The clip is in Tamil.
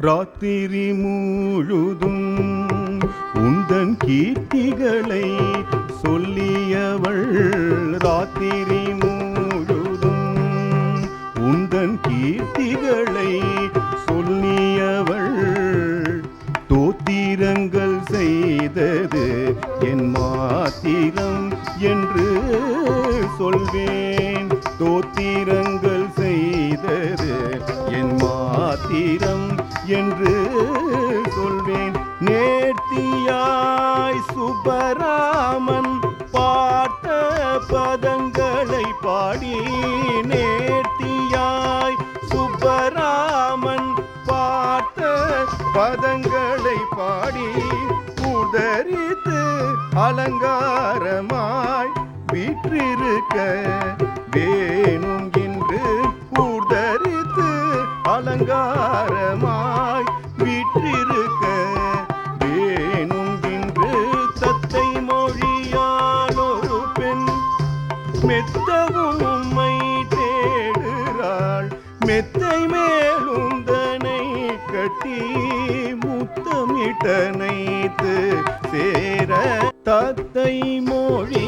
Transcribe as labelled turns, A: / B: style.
A: ராத்திரி முழுதும் உந்தன் கீர்த்திகளை சொல்லியவள். ராத்திரி முழுதும் உந்தன் கீர்த்திகளை சொல்லியவள். தோத்திரங்கள் செய்தது என் மாத்திரம் என்று சொல்வேன். தோத்திரங்கள் செய்தது என் மாத்திரம் என்று சொல்வேன். நேர்த்தியாய் சுப்பராமன் பார்த்த பதங்களை பாடி, நேர்த்தியாய் சுப்பராமன் பார்த்த பதங்களை பாடி, உதறித்து அலங்காரமாய் வீற்றிருக்க வேணும் என்று. உதறித்து அலங்காரமாய் வீற்றிருக்க வேணும் என்று. தத்தை மொழியால் ஒரு பெண் மெத்தவும் உம்மை தேடுகிறாள். மெத்தை மேலுந்தனை கட்டி முத்தமிட்டனைத்து சேர. தத்தை மொழி